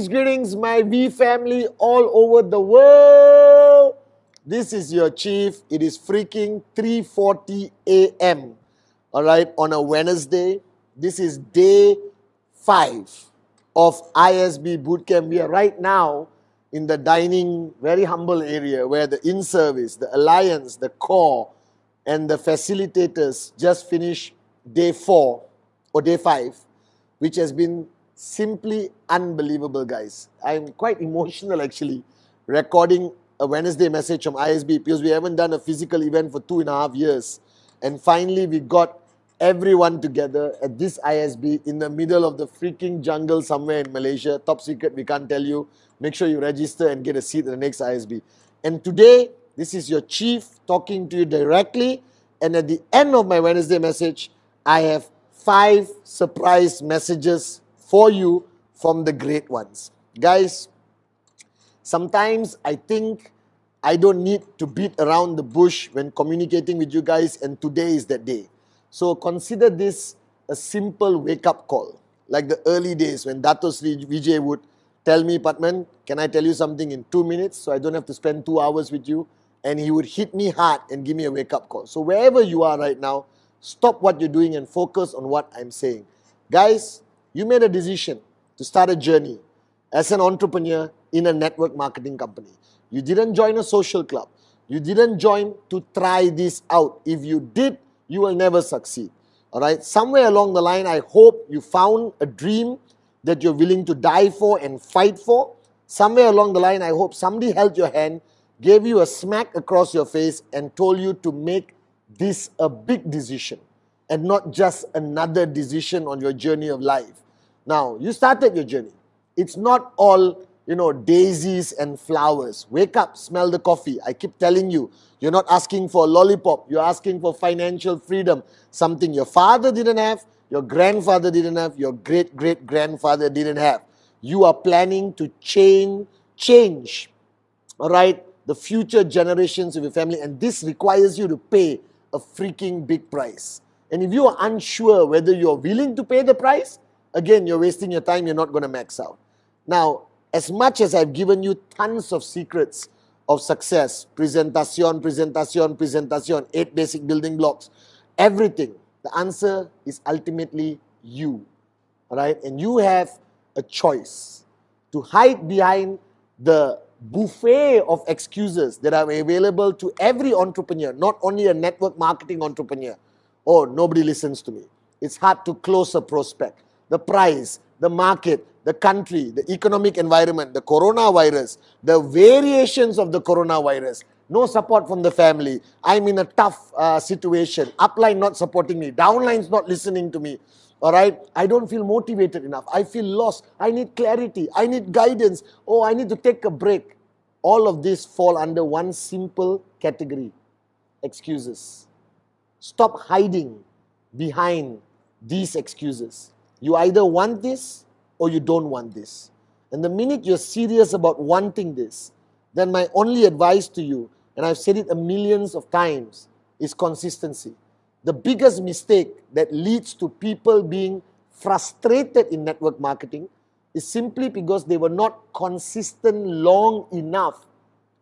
Greetings, my V family all over the world. This is your chief. It is freaking 3:40 a.m. All right, on a Wednesday. This is day 5 of ISB Bootcamp. We are right now in the dining, very humble area where the in-service, the alliance, the core, and the facilitators just finished day 4 or day 5, which has been simply unbelievable, guys. I'm quite emotional actually recording a Wednesday message from ISB because we haven't done a physical event for 2.5 years. And finally we got everyone together at this ISB in the middle of the freaking jungle somewhere in Malaysia. Top secret, we can't tell you. Make sure you register and get a seat at the next ISB. And today, this is your chief talking to you directly. And at the end of my Wednesday message, I have 5 surprise messages for you from the great ones. Guys, sometimes I think I don't need to beat around the bush when communicating with you guys, and today is that day. So consider this a simple wake-up call. Like the early days when Dato Sri Vijay would tell me, Pathman, can I tell you something in 2 minutes so I don't have to spend 2 hours with you? And he would hit me hard and give me a wake-up call. So wherever you are right now, stop what you're doing and focus on what I'm saying. Guys, you made a decision to start a journey as an entrepreneur in a network marketing company. You didn't join a social club. You didn't join to try this out. If you did, you will never succeed. All right? Somewhere along the line, I hope you found a dream that you're willing to die for and fight for. Somewhere along the line, I hope somebody held your hand, gave you a smack across your face and told you to make this a big decision and not just another decision on your journey of life. Now, you started your journey. It's not all, daisies and flowers. Wake up, smell the coffee. I keep telling you, you're not asking for a lollipop. You're asking for financial freedom. Something your father didn't have, your grandfather didn't have, your great-great-grandfather didn't have. You are planning to change, all right, the future generations of your family. And this requires you to pay a freaking big price. And if you are unsure whether you're willing to pay the price, again, you're wasting your time, you're not going to max out. Now, as much as I've given you tons of secrets of success, presentation, 8 basic building blocks, everything, the answer is ultimately you. All right? And you have a choice to hide behind the buffet of excuses that are available to every entrepreneur, not only a network marketing entrepreneur. Oh, nobody listens to me. It's hard to close a prospect. The price, the market, the country, the economic environment, the coronavirus, the variations of the coronavirus, no support from the family. I'm in a tough situation. Upline not supporting me. Downline's not listening to me. All right? I don't feel motivated enough. I feel lost. I need clarity. I need guidance. Oh, I need to take a break. All of this fall under one simple category: excuses. Stop hiding behind these excuses. You either want this or you don't want this. And the minute you're serious about wanting this, then my only advice to you, and I've said it millions of times, is consistency. The biggest mistake that leads to people being frustrated in network marketing is simply because they were not consistent long enough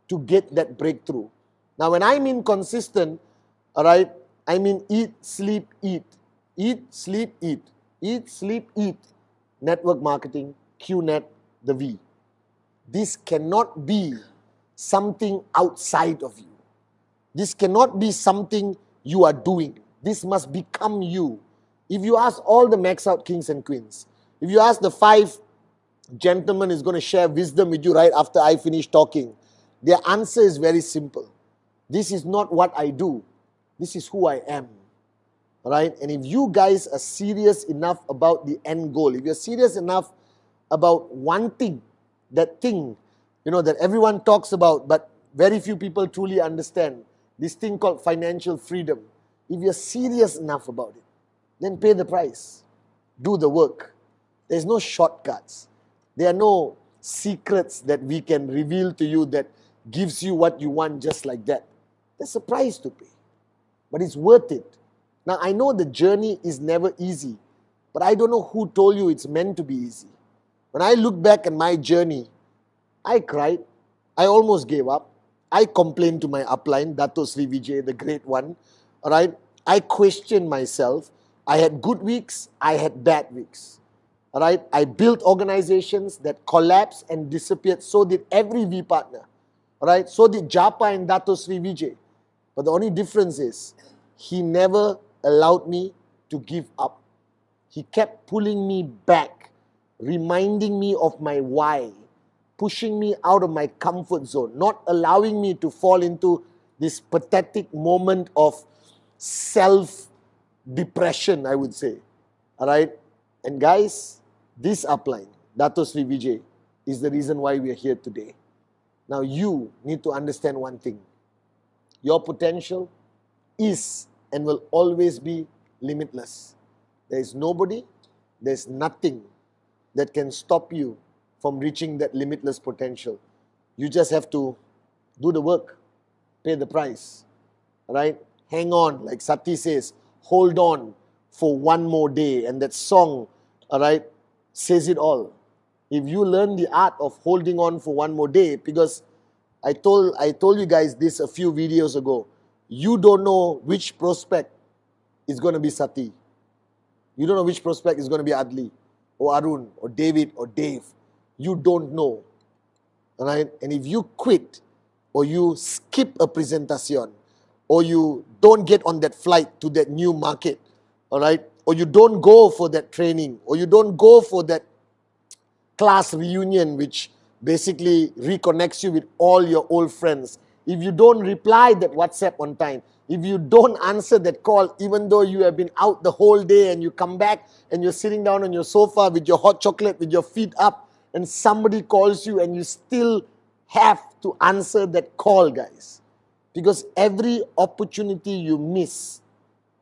to get that breakthrough. Now, when I mean consistent, all right, I mean eat, sleep, eat. Eat, sleep, eat. Eat, sleep, eat. Network marketing, QNet, the V. This cannot be something outside of you. This cannot be something you are doing. This must become you. If you ask all the max out kings and queens, if you ask the 5 gentlemen who's going to share wisdom with you right after I finish talking, their answer is very simple. This is not what I do. This is who I am. Alright? And if you guys are serious enough about the end goal, if you're serious enough about wanting that thing, that everyone talks about, but very few people truly understand, this thing called financial freedom. If you're serious enough about it, then pay the price. Do the work. There's no shortcuts. There are no secrets that we can reveal to you that gives you what you want just like that. There's a price to pay, but it's worth it. Now, I know the journey is never easy, but I don't know who told you it's meant to be easy. When I look back at my journey, I cried. I almost gave up. I complained to my upline, Dato Sri Vijay, the great one. All right. I questioned myself. I had good weeks. I had bad weeks. All right. I built organizations that collapsed and disappeared. So did every V partner. All right. So did Japa and Dato Sri Vijay. But the only difference is he never allowed me to give up. He kept pulling me back, reminding me of my why, pushing me out of my comfort zone, not allowing me to fall into this pathetic moment of self-depression, I would say. All right? And guys, this upline, Dato Sri Vijay, is the reason why we are here today. Now you need to understand one thing. Your potential is and will always be limitless. There is nobody, there's nothing that can stop you from reaching that limitless potential. You just have to do the work, pay the price, right? Hang on, like Sati says, hold on for one more day. And that song, all right, says it all. If you learn the art of holding on for one more day, because I told you guys this a few videos ago, you don't know which prospect is going to be Sati. You don't know which prospect is going to be Adli, or Arun, or David, or Dave. You don't know. All right? And if you quit, or you skip a presentation, or you don't get on that flight to that new market, all right? Or you don't go for that training, or you don't go for that class reunion, which basically reconnects you with all your old friends. If you don't reply that WhatsApp on time, if you don't answer that call, even though you have been out the whole day and you come back and you're sitting down on your sofa with your hot chocolate, with your feet up, and somebody calls you and you still have to answer that call, guys. Because every opportunity you miss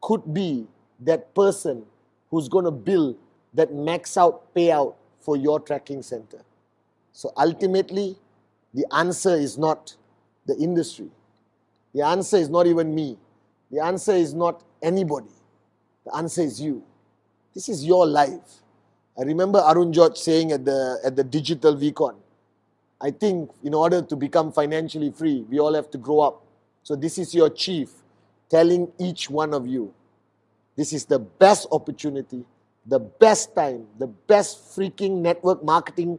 could be that person who's going to build that max out payout for your tracking center. So ultimately, the answer is not the industry. The answer is not even me. The answer is not anybody. The answer is you. This is your life. I remember Arun George saying at the digital VCon, I think in order to become financially free, we all have to grow up. So this is your chief telling each one of you, this is the best opportunity, the best time, the best freaking network marketing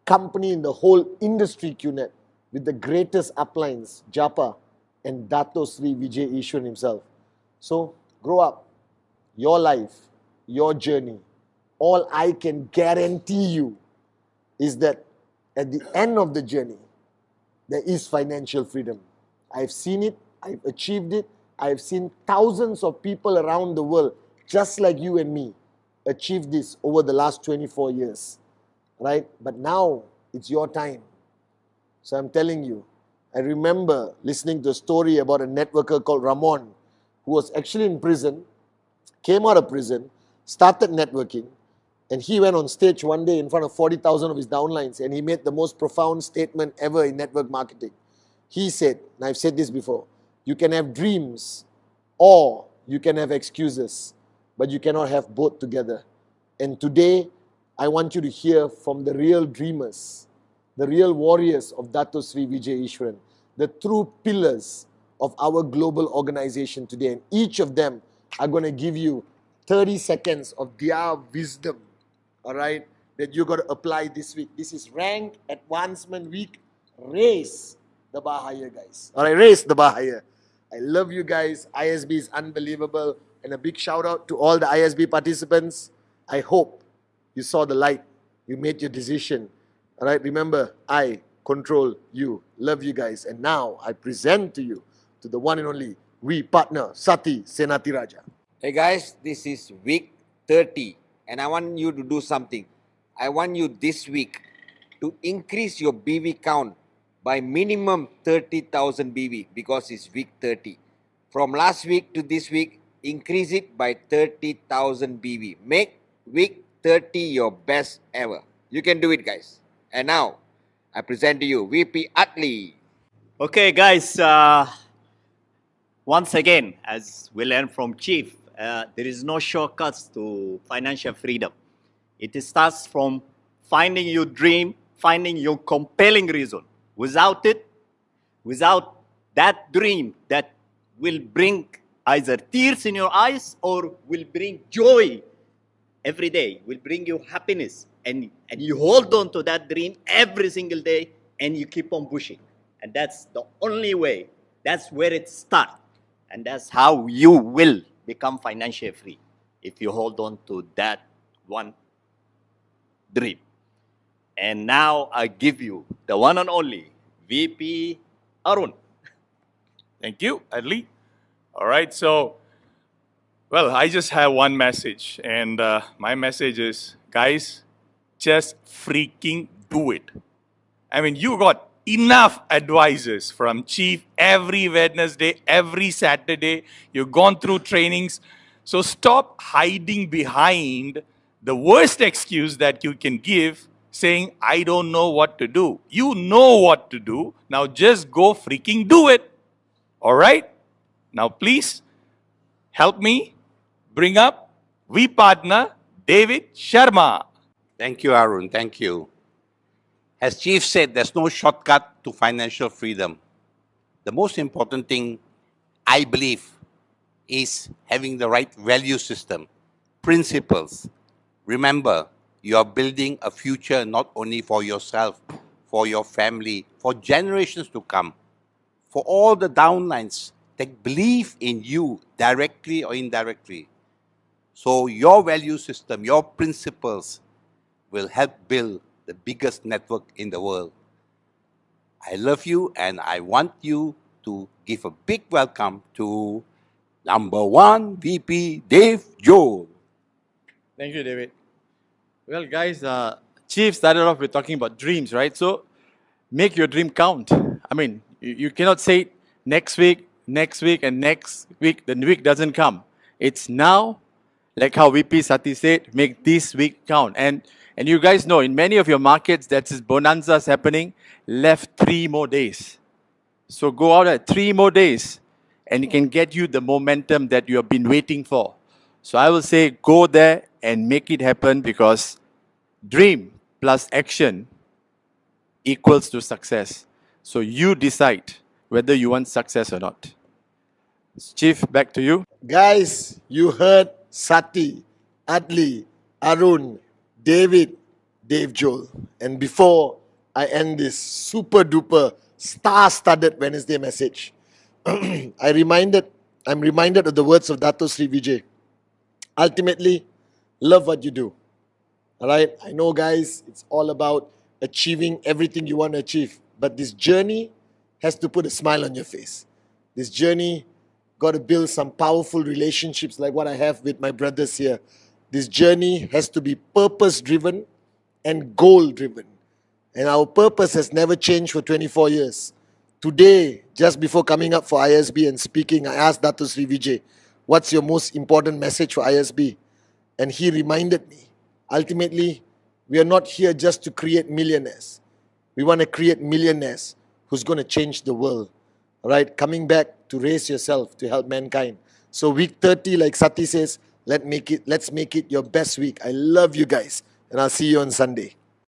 company in the whole industry, QNet, with the greatest uplines, Japa and Dato Sri Vijay Ishwan himself. So grow up, your life, your journey. All I can guarantee you is that at the end of the journey, there is financial freedom. I've seen it, I've achieved it, I've seen thousands of people around the world, just like you and me, achieve this over the last 24 years, right? But now, it's your time. So I'm telling you, I remember listening to a story about a networker called Ramon, who was actually in prison, came out of prison, started networking, and he went on stage one day in front of 40,000 of his downlines, and he made the most profound statement ever in network marketing. He said, and I've said this before, you can have dreams or you can have excuses, but you cannot have both together. And today, I want you to hear from the real dreamers, the real warriors of Dato Sri Vijay Ishwaran, the true pillars of our global organization today. And each of them are going to give you 30 seconds of their wisdom, all right, that you're going to apply this week. This is Rank Advancement Week. Raise the bar higher, guys. All right, raise the bar higher. I love you guys. ISB is unbelievable. And a big shout out to all the ISB participants. I hope you saw the light. You made your decision. All right, remember, I control you. Love you guys. And now I present to you, to the one and only, we partner, Sati Senathirajah. Hey guys, this is week 30 and I want you to do something. I want you this week to increase your BV count by minimum 30,000 BV because it's week 30. From last week to this week, increase it by 30,000 BV. Make week 30 your best ever. You can do it, guys. And now, I present to you VP Atlee. Okay, guys, once again, as we learned from Chief, there is no shortcuts to financial freedom. It starts from finding your dream, finding your compelling reason. Without it, without that dream that will bring either tears in your eyes or will bring joy every day, will bring you happiness, and you hold on to that dream every single day and you keep on pushing. And that's the only way. That's where it starts. And that's how you will become financially free if you hold on to that one dream. And now I give you the one and only VP Arun. Thank you, Adli. All right, so, well, I just have one message, and my message is, guys, just freaking do it. I mean, you got enough advisors from Chief every Wednesday, every Saturday. You've gone through trainings. So stop hiding behind the worst excuse that you can give, saying, I don't know what to do. You know what to do. Now just go freaking do it. All right? Now, please help me bring up V partner David Sharma. Thank you, Arun. Thank you. As Chief said, there's no shortcut to financial freedom. The most important thing, I believe, is having the right value system, principles. Remember, you are building a future not only for yourself, for your family, for generations to come, for all the downlines that believe in you directly or indirectly. So your value system, your principles will help build the biggest network in the world. I love you and I want you to give a big welcome to number one VP Dave Joel. Thank you, David. Well, guys, Chief started off with talking about dreams, right? So make your dream count. I mean, you cannot say next week, and next week, the week doesn't come. It's now, like how VP Sati said, make this week count. And you guys know, in many of your markets, that's this bonanzas happening, left 3 more days. So go out at 3 more days, and it can get you the momentum that you have been waiting for. So I will say go there and make it happen, because dream plus action equals to success. So you decide whether you want success or not. Chief, back to you. Guys, you heard Sati, Adli, Arun, David, Dave Joel. And before I end this super duper star-studded Wednesday message, I'm reminded of the words of Dato Sri Vijay. Ultimately, love what you do. All right? I know, guys, it's all about achieving everything you want to achieve. But this journey has to put a smile on your face. This journey got to build some powerful relationships like what I have with my brothers here. This journey has to be purpose-driven and goal-driven. And our purpose has never changed for 24 years. Today, just before coming up for ISB and speaking, I asked Dato Sri Vijay, what's your most important message for ISB? And he reminded me, ultimately, we are not here just to create millionaires. We want to create millionaires who's going to change the world. All right, coming back to raise yourself to help mankind. So week 30, like Sati says, let's make it your best week. I love you guys, and I'll see you on Sunday.